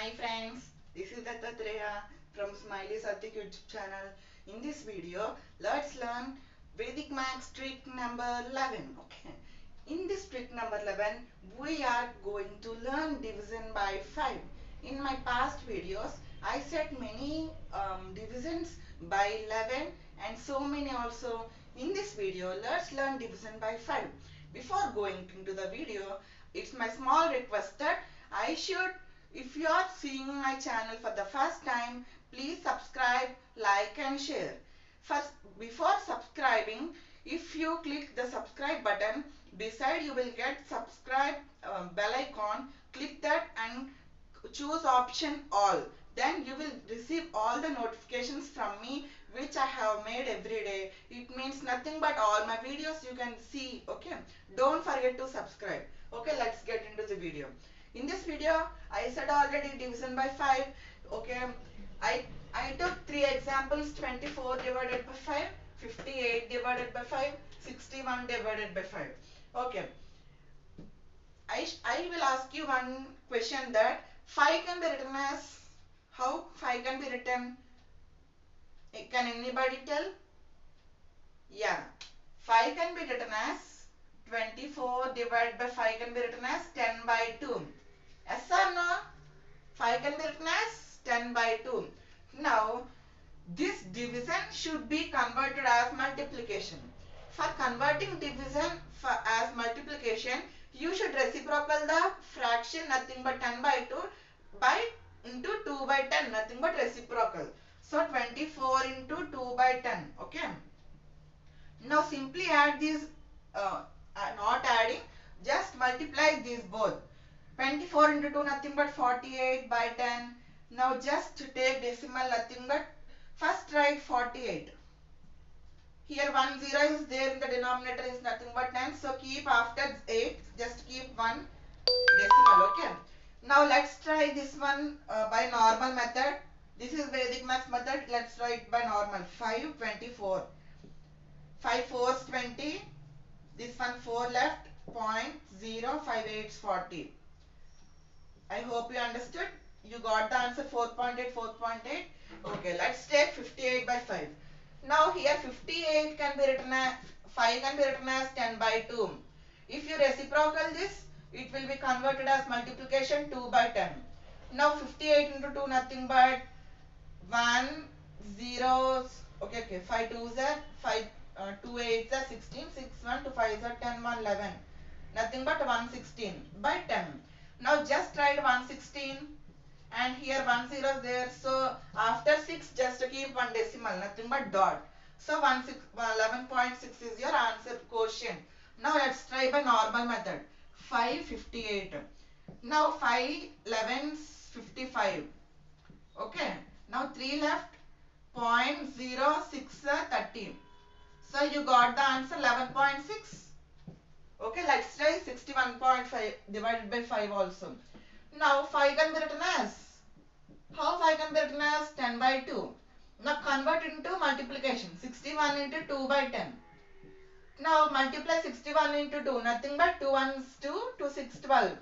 Hi friends, this is Dattatreya from Smiley Satyik YouTube channel. In this video, let's learn Vedic Maths trick number 11. Okay. In this trick number 11, we are going to learn division by 5. In my past videos, I said many divisions by 11 and so many also. In this video, let's learn division by 5. Before going into the video, it's my small request that if you are seeing my channel for the first time, please subscribe, like and share. First, before subscribing, if you click the subscribe button, beside you will get subscribe bell icon. Click that and choose option all. Then you will receive all the notifications from me which I have made every day. It means nothing but all my videos you can see. Okay. Don't forget to subscribe. Okay, let's get into the video. In this video, I said already division by 5. Okay, I took 3 examples: 24 divided by 5, 58 divided by 5, 61 divided by 5. Okay, I will ask you one question that 5 can be written as, how 5 can be written? Can anybody tell? Yeah, 5 can be written as 24 divided by 5 can be written as 10 by 2. Yes or no? 5 can be written as 10 by 2. Now, this division should be converted as multiplication. For converting division as multiplication, you should reciprocal the fraction nothing but 10 by 2 by into 2 by 10, nothing but reciprocal. So, 24 into 2 by 10. Okay. Now, simply add these, not adding, just multiply these both. 24 into 2 nothing but 48 by 10. Now just take decimal, nothing but first write 48. Here 1 0 is there in the denominator, is nothing but 10. So keep after 8, just keep 1 decimal. Okay. Now let's try this one by normal method. This is Vedic Maths method. Let's try it by normal. 5 24. 5 4s 20. This one 4 left. 0.058 40. I hope you understood. You got the answer 4.8, 4.8. Okay, let's take 58 by 5. Now here 58 can be written as 5 can be written as 10 by 2. If you reciprocal this, it will be converted as multiplication 2 by 10. Now 58 into 2 nothing but 1 0. Okay, 5 2s are 5 2 8s are 16, 6 1 2 5s are 10 1 11. Nothing but 116 by 10. Now just write 116 and here 1 0 is there. So after 6 just keep 1 decimal, nothing but dot. So 11.6 is your answer quotient. Now let's try by normal method. 558. Now 5 11 55. Okay. Now 3 left. 0.06 30. So you got the answer 11.6. Okay, let's try 61.5 divided by 5 also. Now 5 can be written as, how 5 can be written as 10 by 2. Now convert into multiplication. 61 into 2 by 10. Now multiply 61 into 2. Nothing but 2 1s 2, 2 6 12.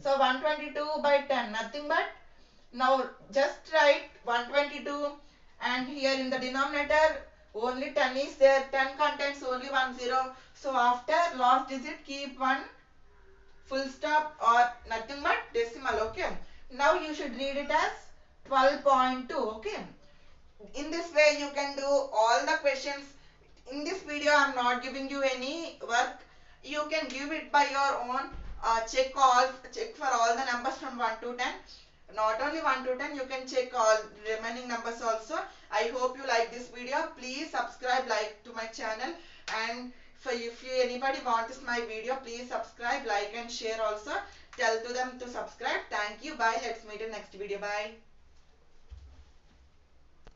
So 122 by 10. Nothing but, now just write 122 and here in the denominator only 10 is there. 10 contains only 1 0. So after last digit keep 1 full stop or nothing but decimal. Okay. Now you should read it as 12.2. Okay. In this way you can do all the questions. In this video I am not giving you any work. You can give it by your own. Check for all the numbers from 1 to 10. Not only 1 to 10, you can check all remaining numbers also. I hope you like this video. Please subscribe, like to my channel, and if anybody wants my video, please subscribe, like and share also. Tell to them to subscribe. Thank you. Bye. Let's meet in next video. Bye.